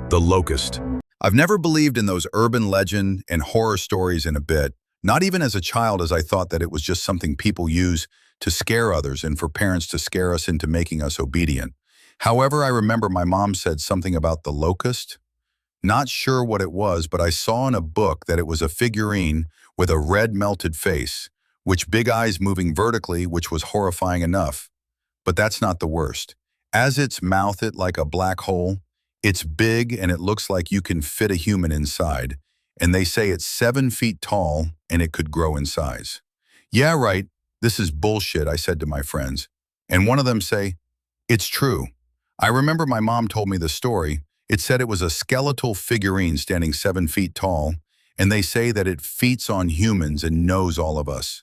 The Locust. I've never believed in those urban legend and horror stories in a bit, not even as a child, as I thought that it was just something people use to scare others and for parents to scare us into making us obedient. However, I remember my mom said something about the locust. Not sure what it was, but I saw in a book that it was a figurine with a red melted face, which big eyes moving vertically, which was horrifying enough. But that's not the worst. As it's mouthed like a black hole, it's big and it looks like you can fit a human inside. And they say it's 7 feet tall and it could grow in size. Yeah, right, this is bullshit, I said to my friends. And one of them say, it's true. I remember my mom told me the story. It said it was a skeletal figurine standing 7 feet tall, and they say that it feeds on humans and knows all of us.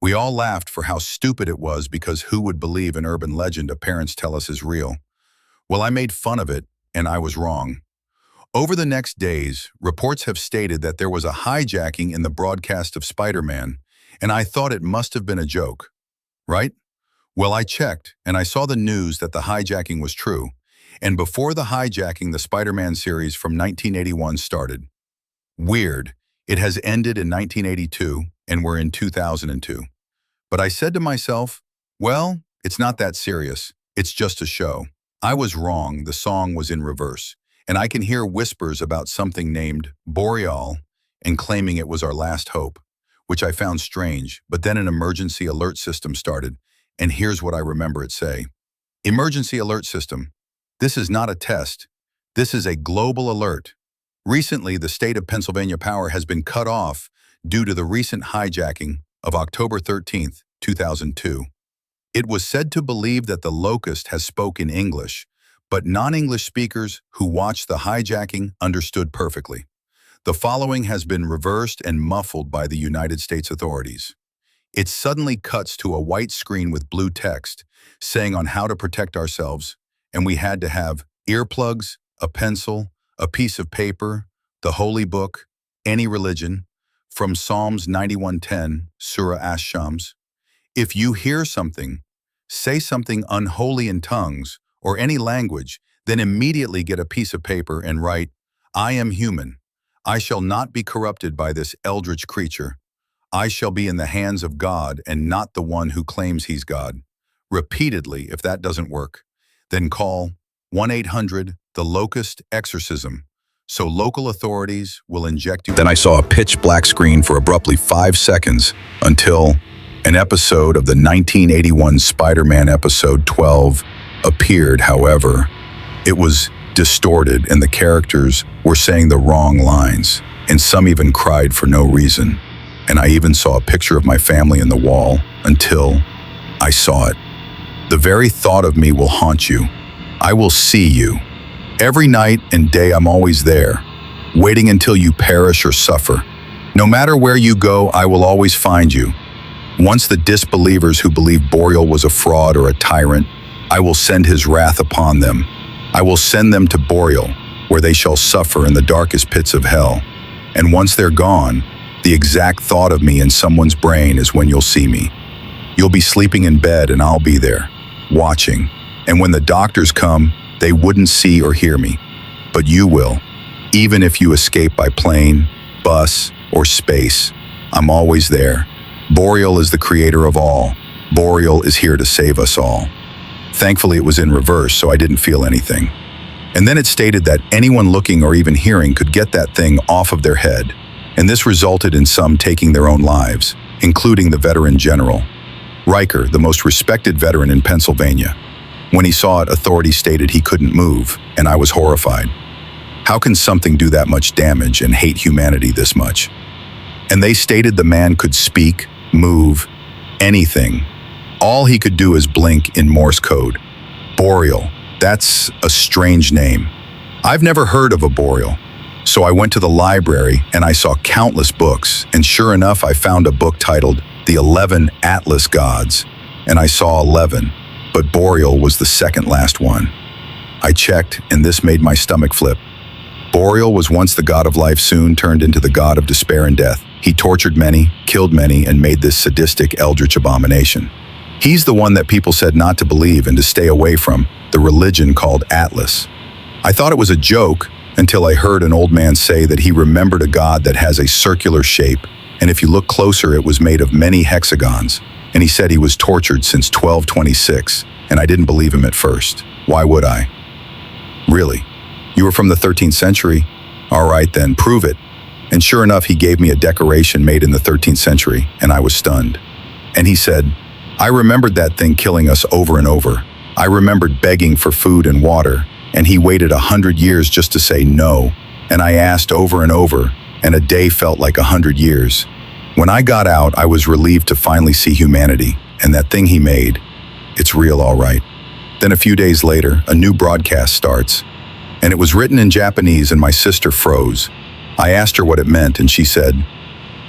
We all laughed for how stupid it was because who would believe an urban legend our parents tell us is real? Well, I made fun of it, and I was wrong. Over the next days, reports have stated that there was a hijacking in the broadcast of Spider-Man, and I thought it must have been a joke, right? Well, I checked, and I saw the news that the hijacking was true, and before the hijacking, the Spider-Man series from 1981 started. Weird, it has ended in 1982, and we're in 2002. But I said to myself, well, it's not that serious, it's just a show. I was wrong, the song was in reverse, and I can hear whispers about something named Boreal and claiming it was our last hope, which I found strange, but then an emergency alert system started, and here's what I remember it say. Emergency alert system. This is not a test. This is a global alert. Recently, the state of Pennsylvania power has been cut off due to the recent hijacking of October 13th, 2002. It was said to believe that the Locust has spoken English, but non-English speakers who watched the hijacking understood perfectly. The following has been reversed and muffled by the United States authorities. It suddenly cuts to a white screen with blue text saying on how to protect ourselves, and we had to have earplugs, a pencil, a piece of paper, the holy book, any religion, from Psalms 91:10, Surah Ash-Shams. If you hear something, say something unholy in tongues or any language, then immediately get a piece of paper and write, I am human. I shall not be corrupted by this eldritch creature. I shall be in the hands of God and not the one who claims he's God. Repeatedly, if that doesn't work, then call 1-800-THE-LOCUST exorcism, so local authorities will inject you. Then I saw a pitch black screen for abruptly 5 seconds until an episode of the 1981 Spider-Man episode 12 appeared. However, it was distorted and the characters were saying the wrong lines, and some even cried for no reason. And I even saw a picture of my family in the wall until I saw it. The very thought of me will haunt you. I will see you. Every night and day I'm always there, waiting until you perish or suffer. No matter where you go, I will always find you. Once the disbelievers who believe Boreal was a fraud or a tyrant, I will send his wrath upon them. I will send them to Boreal, where they shall suffer in the darkest pits of hell. And once they're gone, the exact thought of me in someone's brain is when you'll see me. You'll be sleeping in bed and I'll be there, watching. And when the doctors come, they wouldn't see or hear me. But you will. Even if you escape by plane, bus, or space, I'm always there. Boreal is the creator of all. Boreal is here to save us all. Thankfully, it was in reverse, so I didn't feel anything. And then it stated that anyone looking or even hearing could get that thing off of their head. And this resulted in some taking their own lives, including the veteran general. Riker, the most respected veteran in Pennsylvania. When he saw it, authorities stated he couldn't move, and I was horrified. How can something do that much damage and hate humanity this much? And they stated the man could speak, move, anything. All he could do is blink in Morse code. Boreal, that's a strange name. I've never heard of a Boreal. So I went to the library and I saw countless books, and sure enough, I found a book titled The 11 Atlas Gods, and I saw 11, but Boreal was the second last one. I checked, and this made my stomach flip. Boreal was once the god of life, soon turned into the god of despair and death. He tortured many, killed many, and made this sadistic eldritch abomination. He's the one that people said not to believe and to stay away from, the religion called Atlas. I thought it was a joke, until I heard an old man say that he remembered a god that has a circular shape, and if you look closer, it was made of many hexagons. And he said he was tortured since 1226, and I didn't believe him at first. Why would I? Really? You were from the 13th century? All right then, prove it. And sure enough, he gave me a decoration made in the 13th century, and I was stunned. And he said, I remembered that thing killing us over and over. I remembered begging for food and water, and he waited 100 years just to say no. And I asked over and over, and a day felt like 100 years. When I got out, I was relieved to finally see humanity, and that thing he made, it's real all right. Then a few days later, a new broadcast starts, and it was written in Japanese, and my sister froze. I asked her what it meant, and she said,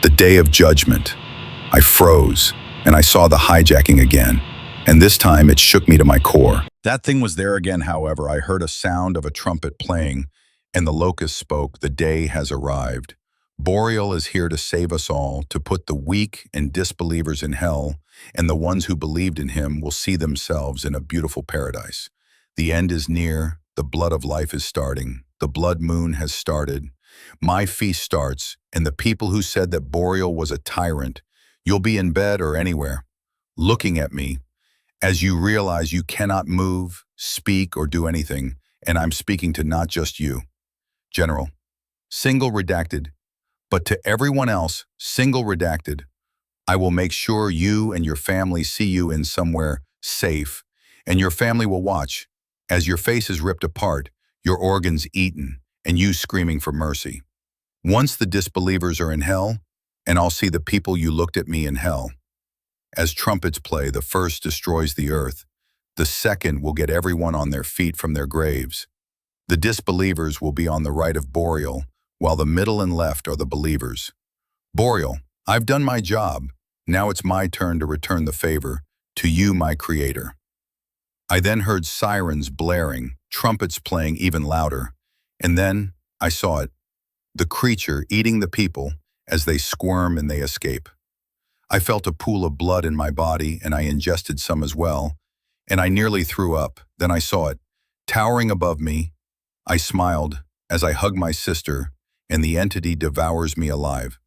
the day of judgment. I froze, and I saw the hijacking again, and this time it shook me to my core. That thing was there again, however. I heard a sound of a trumpet playing, and the Locust spoke, the day has arrived. Boreal is here to save us all, to put the weak and disbelievers in hell, and the ones who believed in him will see themselves in a beautiful paradise. The end is near, the blood of life is starting, the blood moon has started. My feast starts, and the people who said that Boreal was a tyrant, you'll be in bed or anywhere, looking at me, as you realize you cannot move, speak, or do anything, and I'm speaking to not just you. General, single redacted, but to everyone else, single redacted. I will make sure you and your family see you in somewhere safe, and your family will watch, as your face is ripped apart, your organs eaten, and you screaming for mercy. Once the disbelievers are in hell, and I'll see the people you looked at me in hell. As trumpets play, the first destroys the earth. The second will get everyone on their feet from their graves. The disbelievers will be on the right of Boreal, while the middle and left are the believers. Boreal, I've done my job. Now it's my turn to return the favor to you, my creator. I then heard sirens blaring, trumpets playing even louder, and then I saw it, the creature eating the people as they squirm and they escape. I felt a pool of blood in my body, and I ingested some as well, and I nearly threw up. Then I saw it, towering above me. I smiled as I hugged my sister, and the entity devours me alive.